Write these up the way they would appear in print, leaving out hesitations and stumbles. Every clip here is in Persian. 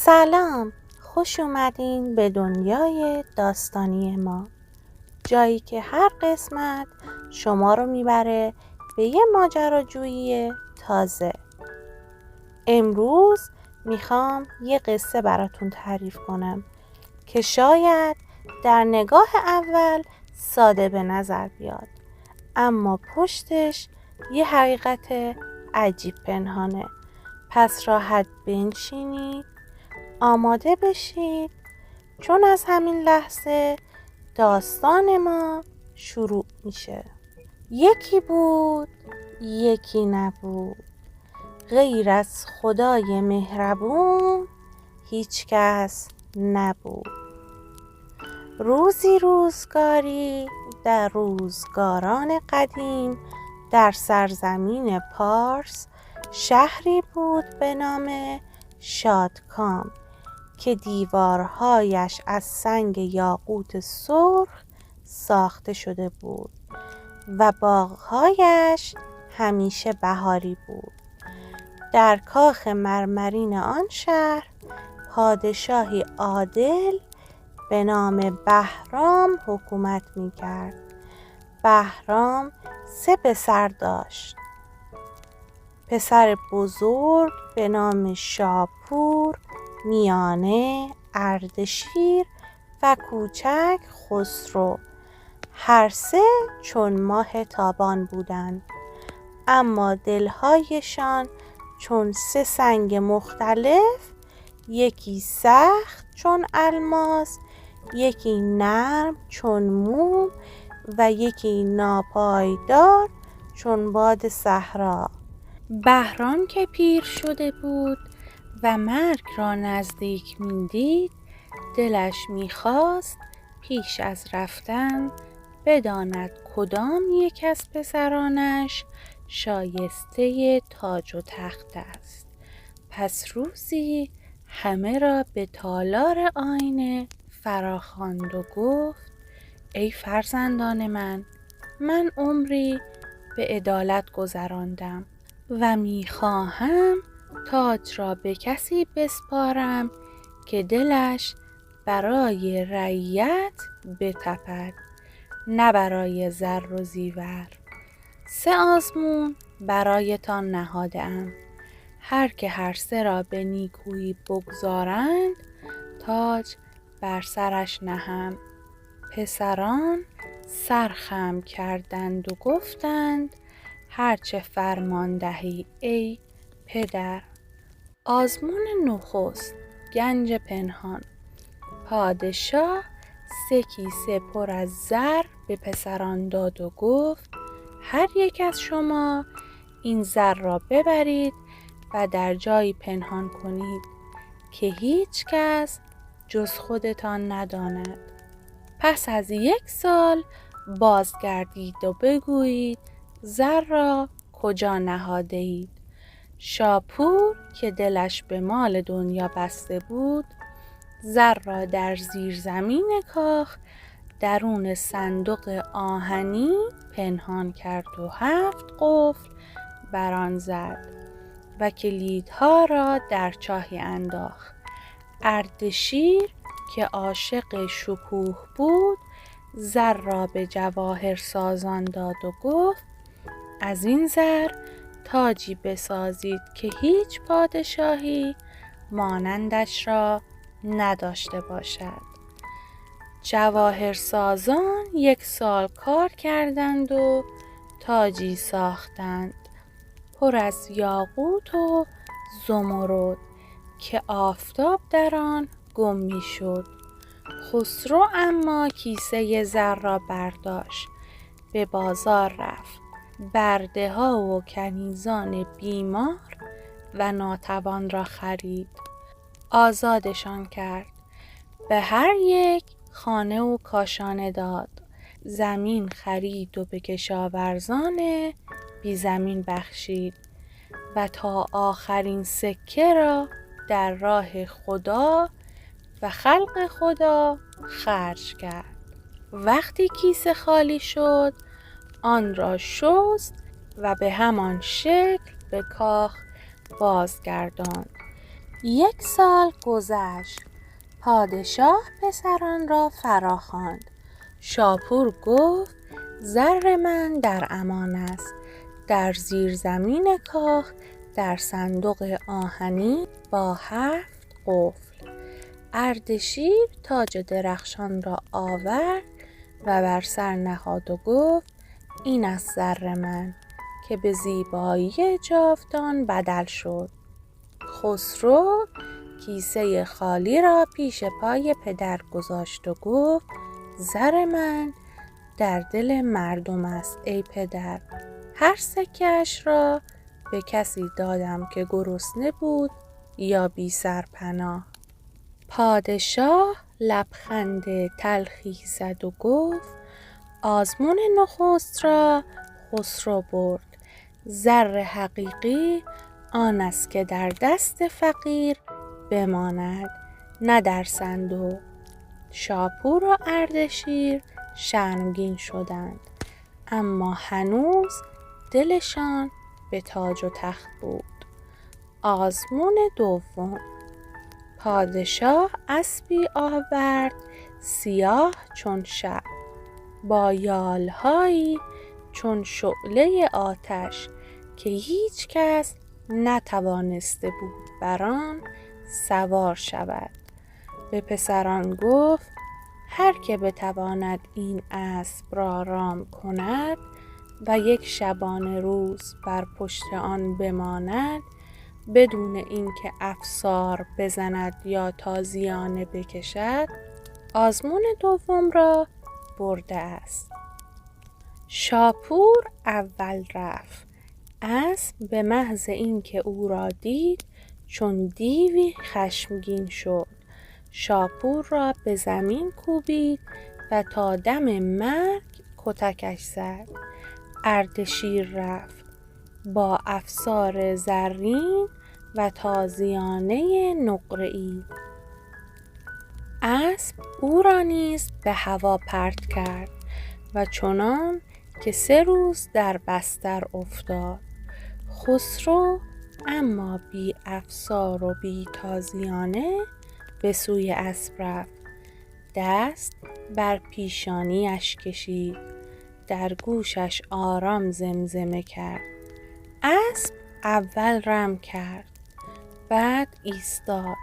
سلام، خوش اومدین به دنیای داستانی ما، جایی که هر قسمت شما رو میبره به یه ماجراجویی تازه. امروز میخوام یه قصه براتون تعریف کنم که شاید در نگاه اول ساده به نظر بیاد، اما پشتش یه حقیقت عجیب پنهانه. پس راحت بنشینید، آماده بشید، چون از همین لحظه داستان ما شروع میشه. یکی بود، یکی نبود، غیر از خدای مهربون هیچ کس نبود. روزی روزگاری در روزگاران قدیم در سرزمین پارس شهری بود به نام شادکام که دیوارهایش از سنگ یاقوت سرخ ساخته شده بود و باغهایش همیشه بهاری بود. در کاخ مرمرین آن شهر پادشاهی عادل به نام بهرام حکومت می‌کرد. بهرام 3 پسر داشت. پسر بزرگ به نام شاپور، میانه اردشیر و کوچک خسرو. هر 3 چون ماه تابان بودند، اما دلهایشان چون 3 سنگ مختلف، یکی سخت چون الماس، یکی نرم چون موم و یکی ناپایدار چون باد صحرا. بهرام که پیر شده بود و مرگ را نزدیک می‌دید، دلش می‌خواست پیش از رفتن بداند کدام یک از پسرانش شایسته تاج و تخت است. پس روزی همه را به تالار آینه فراخواند و گفت: ای فرزندان من عمری به عدالت گذراندم و میخواهم تاج را به کسی بسپارم که دلش برای رعیت بتپد، نه برای زر و زیور. 3 آزمون برایتان نهاده‌ام. هر که هر 3 را به نیکویی بگذارند، تاج بر سرش نهم. پسران سر خم کردند و گفتند: هرچه فرمان دهی ای پدر. آزمون نخست، گنج پنهان. پادشاه 3 کیسه پر از زر به پسران داد و گفت: هر یک از شما این زر را ببرید و در جایی پنهان کنید که هیچ کس جز خودتان نداند. پس از 1 سال بازگردید و بگویید زر را کجا نهاده اید. شاپور که دلش به مال دنیا بسته بود، زر را در زیر زمین کاخ درون صندوق آهنی پنهان کرد و 7 قفل بر آن زد و کلیدها را در چاهی انداخت. اردشیر که عاشق شکوه بود، زر را به جواهر سازان داد و گفت: از این زر تاجی بسازید که هیچ پادشاهی مانندش را نداشته باشد. جواهر سازان 1 سال کار کردند و تاجی ساختند پر از یاقوت و زمرد که آفتاب در آن گم می‌شد. خسرو اما کیسه زر را برداشت، به بازار رفت، برده‌ها و کنیزان بیمار و ناتوان را خرید، آزادشان کرد، به هر یک خانه و کاشانه داد، زمین خرید و به کشاورزان بی زمین بخشید و تا آخرین سکه را در راه خدا و خلق خدا خرج کرد. وقتی کیسه خالی شد، آن را شست و به همان شکل به کاخ بازگرداند. 1 سال گذشت. پادشاه پسران را فراخواند. شاپور گفت زر من در امان است، در زیر زمین کاخ، در صندوق آهنی با 7 قفل. اردشیر تاج درخشان را آورد و بر سر نهاد و گفت این است زر من که به زیبایی جاودان بدل شد. خسرو کیسه خالی را پیش پای پدر گذاشت و گفت زر من در دل مردم است ای پدر. هر سکه‌اش را به کسی دادم که گرسنه بود یا بی سرپناه. پادشاه لبخند تلخی زد و گفت آزمون نخست را خسرو برد. زر حقیقی آن است که در دست فقیر بماند، نه در صندوق. شاپور و اردشیر شرمگین شدند، اما هنوز دلشان به تاج و تخت بود. آزمون دوم. پادشاه اسبی آورد سیاه چون شب، با یالهایی چون شعله آتش که هیچ کس نتوانسته بود بر آن سوار شود. به پسران گفت هر که بتواند این اسب را رام کند و 1 شبانه روز بر پشت آن بماند بدون اینکه افسار بزند یا تازیانه بکشد، آزمون دوم را برده است. شاپور اول رفت. اسب به محض اینکه او را دید چون دیوی خشمگین شد. شاپور را به زمین کوبید و تا دم مرگ کتکش زد. اردشیر رفت با افسار زرین و تازیانه نقره‌ای. اسب او را نیز به هوا پرت کرد و چنان که 3 روز در بستر افتاد. خسرو اما بی افسار و بی تازیانه به سوی اسب رفت. دست بر پیشانیش کشید، در گوشش آرام زمزمه کرد. اسب اول رم کرد، بعد ایستاد،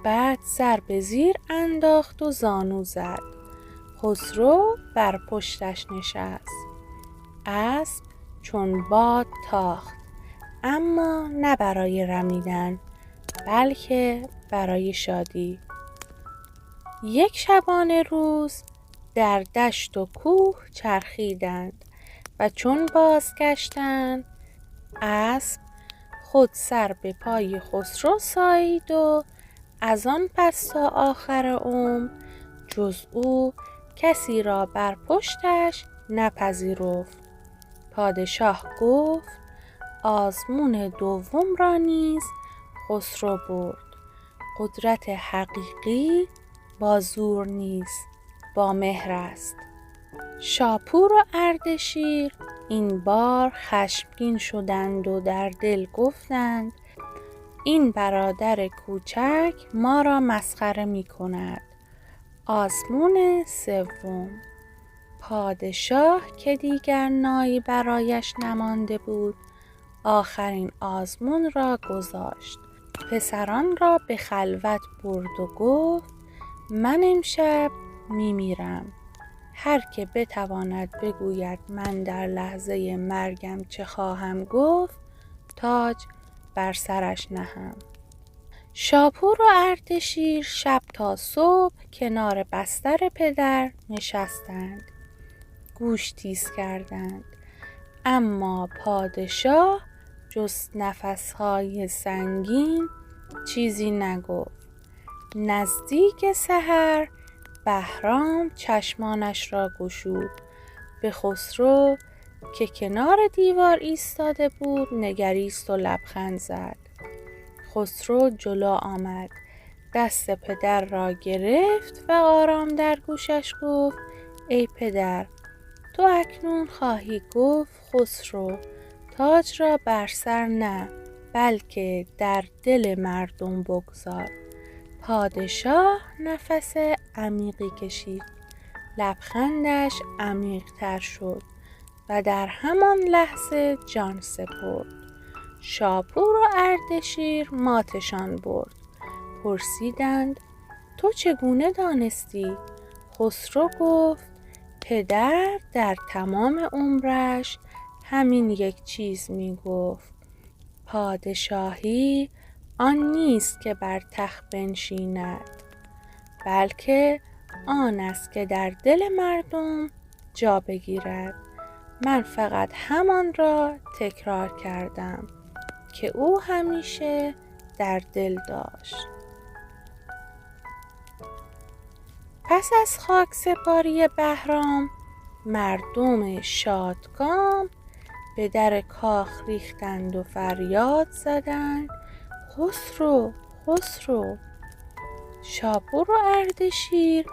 بعد سر به زیر انداخت و زانو زد. خسرو بر پشتش نشست. اسب چون باد تاخت، اما نه برای رمیدن بلکه برای شادی. 1 شبانه روز در دشت و کوه چرخیدند و چون بازگشتند اسب خود سر به پای خسرو سایید و از آن پس تا آخر عمر جز او کسی را بر پشتش نپذیرفت. پادشاه گفت آزمون دوم را نیز خسرو برد. قدرت حقیقی با زور نیست، با مهر است. شاپور و اردشیر این بار خشمگین شدند و در دل گفتند این برادر کوچک ما را مسخره می کند. آزمون سوم. پادشاه که دیگر نایی برایش نمانده بود آخرین آزمون را گذاشت. پسران را به خلوت برد و گفت من امشب میمیرم. هر که بتواند بگوید من در لحظه مرگم چه خواهم گفت تاج بر سرش نهم. شاپور و اردشیر شب تا صبح کنار بستر پدر نشستند. گوش تیز کردند، اما پادشاه جز نفسهای سنگین چیزی نگفت. نزدیک سحر بهرام چشمانش را گشود. به خسرو که کنار دیوار ایستاده بود نگریست و لبخند زد. خسرو جلو آمد، دست پدر را گرفت و آرام در گوشش گفت ای پدر، تو اکنون خواهی گفت خسرو تاج را بر سر نه بلکه در دل مردم بگذار. پادشاه نفس عمیقی کشید. لبخندش عمیق‌تر شد و در همان لحظه جان سپرد. شاپور و اردشیر ماتشان برد. پرسیدند تو چگونه دانستی؟ خسرو گفت پدر در تمام عمرش همین یک چیز می گفت: پادشاهی آن نیست که بر تخت بنشیند، بلکه آن است که در دل مردم جا بگیرد. من فقط همان را تکرار کردم که او همیشه در دل داشت. پس از خاکسپاری بهرام، مردم شادکام به در کاخ ریختند و فریاد زدند خسرو، خسرو! شاپور و اردشیر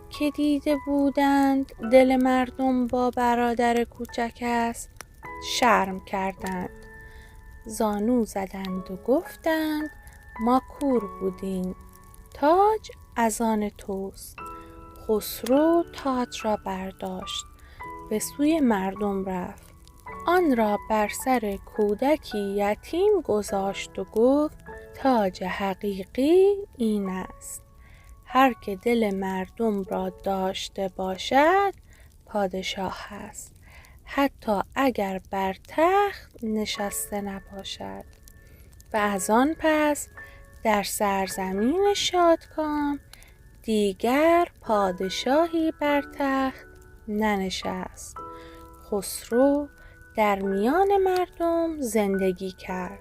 که دیده بودند دل مردم با برادر کوچک است، شرم کردند. زانو زدند و گفتند ما کور بودیم، تاج از آن توست. خسرو تاج را برداشت، به سوی مردم رفت، آن را بر سر کودکی یتیم گذاشت و گفت تاج حقیقی این است: هر که دل مردم را داشته باشد پادشاه است، حتی اگر بر تخت نشسته نباشد. و از آن پس در سرزمین شادکام دیگر پادشاهی بر تخت ننشست. خسرو در میان مردم زندگی کرد،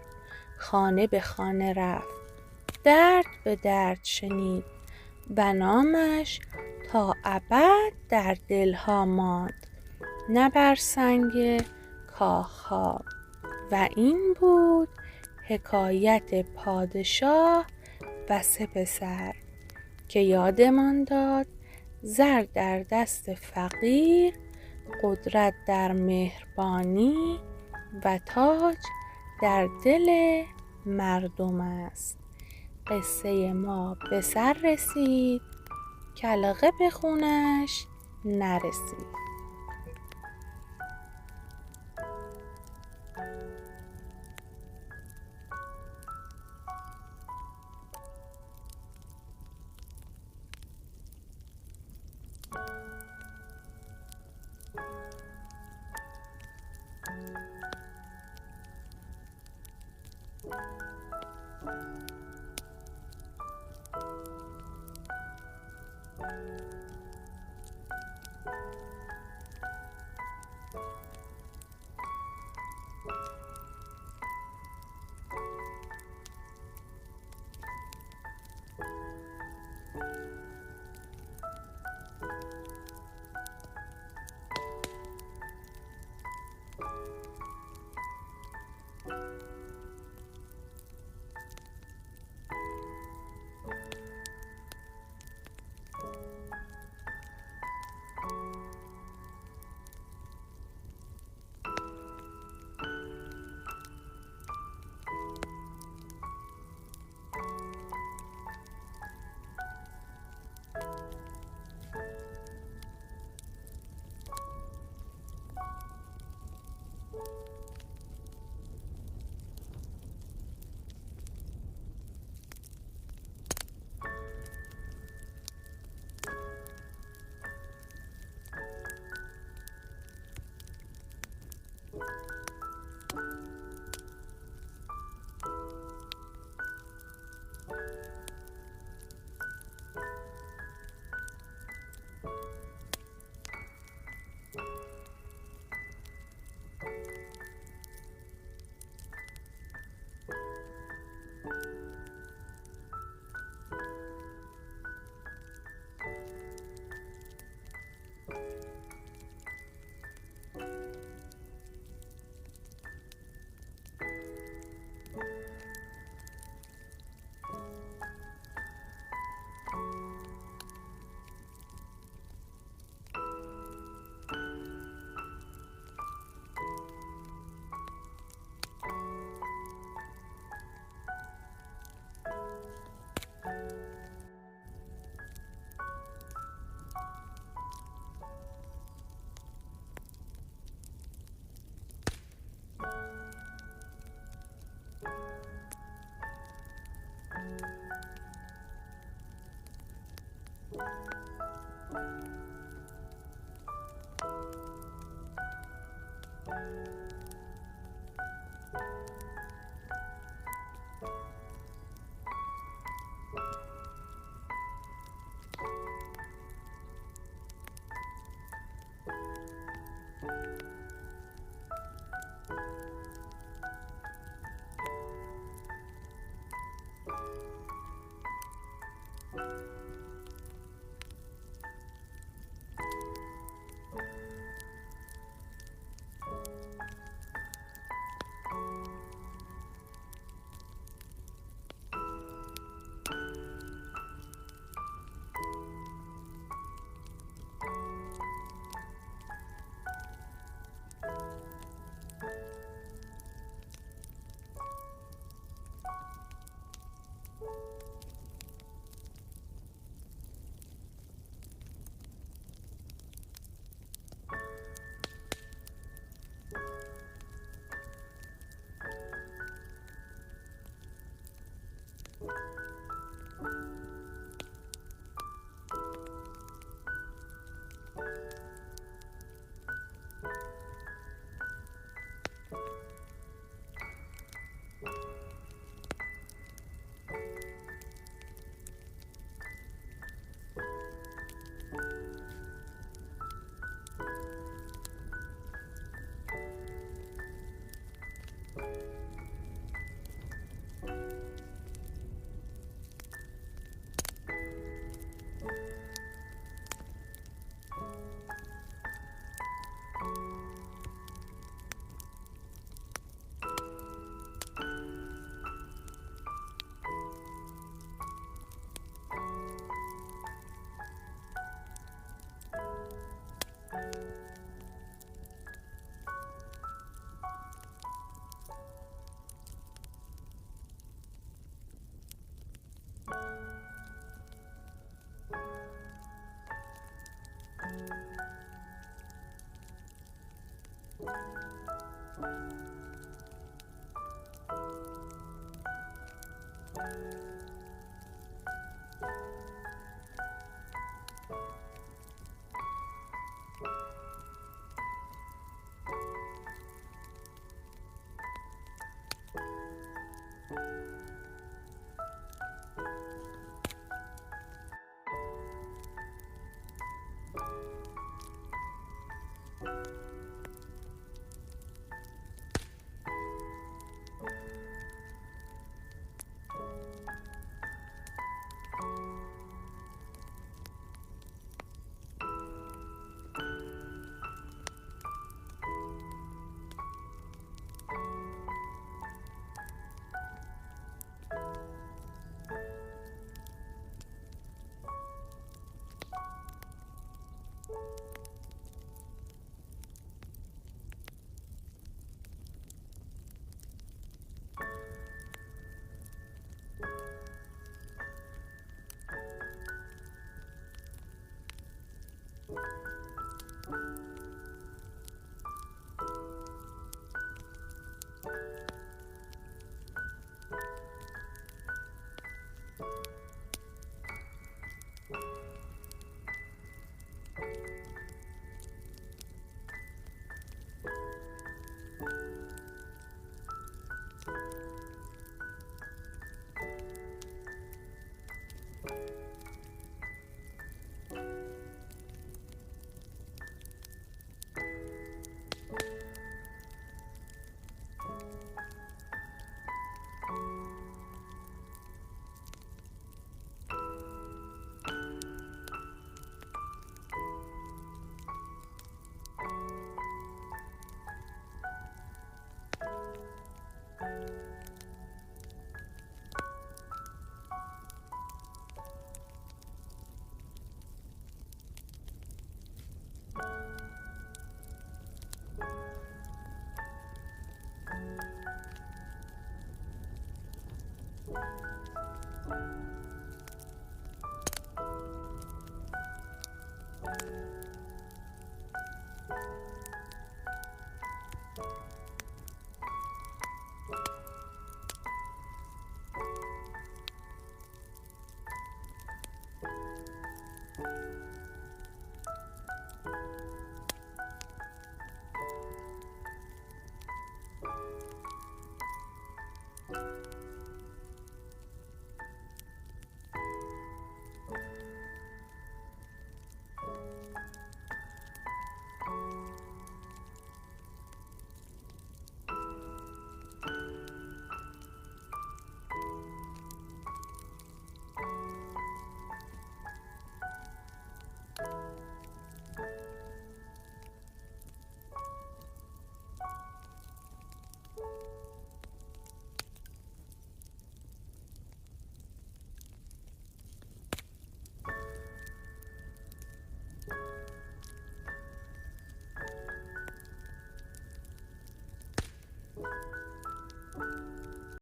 خانه به خانه رفت، درد به درد شنید و نامش تا ابد در دلها ماند، نه بر سنگ کاخها. و این بود حکایت پادشاه و 3 پسر که یادمان داد زر در دست فقیر، قدرت در مهربانی و تاج در دل مردم است. قصه ما به سر رسید، کلاغه به خونش نرسید.